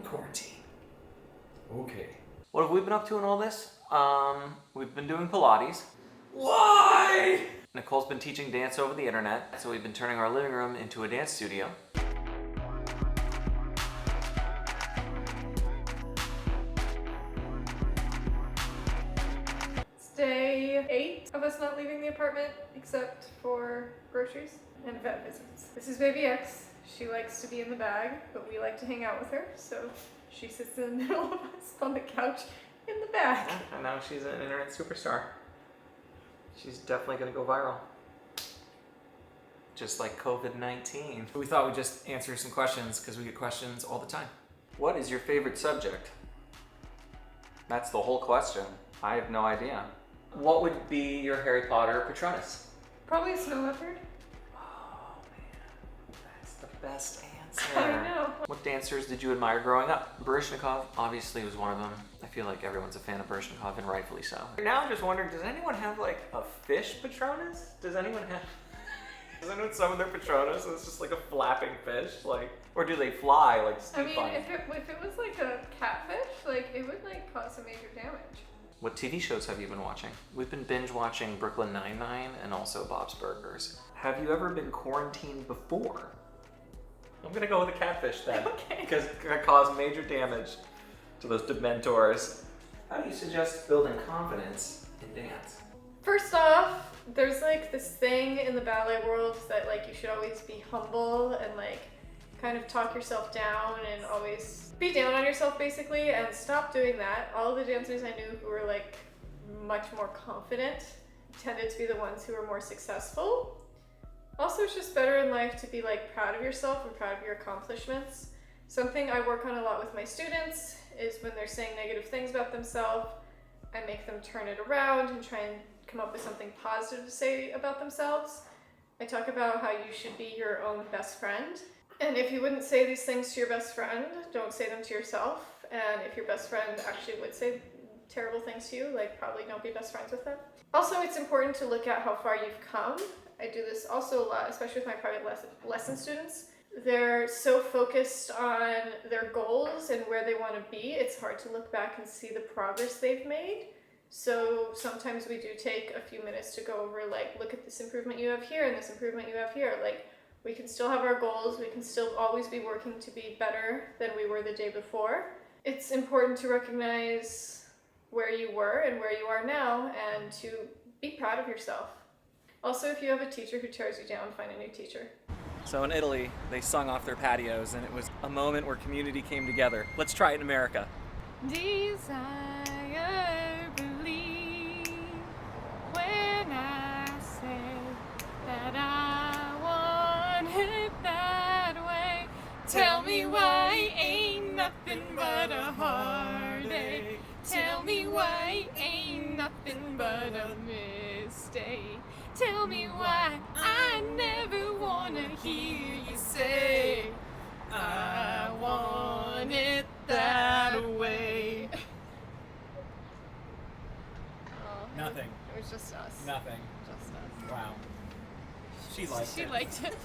quarantine. Okay. What have we been up to in all this? We've been doing Pilates. Why? Nicole's been teaching dance over the internet, so we've been turning our living room into a dance studio. It's day 8 of us not leaving the apartment except for groceries and vet visits. This is baby X. She likes to be in the bag, but we like to hang out with her, so she sits in the middle of us on the couch in the bag. Yeah, and now she's an internet superstar. She's definitely gonna go viral. Just like COVID-19. We thought we'd just answer some questions because we get questions all the time. What is your favorite subject? That's the whole question. I have no idea. What would be your Harry Potter Patronus? Probably a snow leopard. Oh man, that's the best answer. I know. What dancers did you admire growing up? Baryshnikov obviously was one of them. I feel like everyone's a fan of Baryshnikov, and rightfully so. Now I'm just wondering, does anyone have like a fish Patronus? Does anyone summon their Patronus and it's just like a flapping fish? Like, or do they fly like Steve I mean, Bunny? if it was like a catfish, like it would like cause some major damage. What TV shows have you been watching? We've been binge watching Brooklyn Nine-Nine and also Bob's Burgers. Have you ever been quarantined before? I'm gonna go with a catfish then. Okay. Because it could cause major damage to those dementors. How do you suggest building confidence in dance? First off, there's like this thing in the ballet world that like you should always be humble and like kind of talk yourself down and always be down on yourself basically, and stop doing that. All the dancers I knew who were like much more confident tended to be the ones who were more successful. Also, it's just better in life to be like proud of yourself and proud of your accomplishments. Something I work on a lot with my students is when they're saying negative things about themselves, I make them turn it around and try and come up with something positive to say about themselves. I talk about how you should be your own best friend. And if you wouldn't say these things to your best friend, don't say them to yourself. And if your best friend actually would say terrible things to you, like probably don't be best friends with them. Also, it's important to look at how far you've come. I do this also a lot, especially with my private lesson students. They're so focused on their goals and where they want to be, it's hard to look back and see the progress they've made. So sometimes we do take a few minutes to go over, like, look at this improvement you have here and this improvement you have here. Like, we can still have our goals, we can still always be working to be better than we were the day before. It's important to recognize where you were and where you are now and to be proud of yourself. Also, if you have a teacher who tears you down, find a new teacher. So in Italy, they sung off their patios and it was a moment where community came together. Let's try it in America. Desire, believe when I say that I want it that way. Tell me why ain't nothing but a heartache. Tell me why ain't nothing but a mistake. Tell me why I never wanna hear you say I want it that way. Nothing. It was just us. Nothing. Just us. Wow. She liked it. She liked it.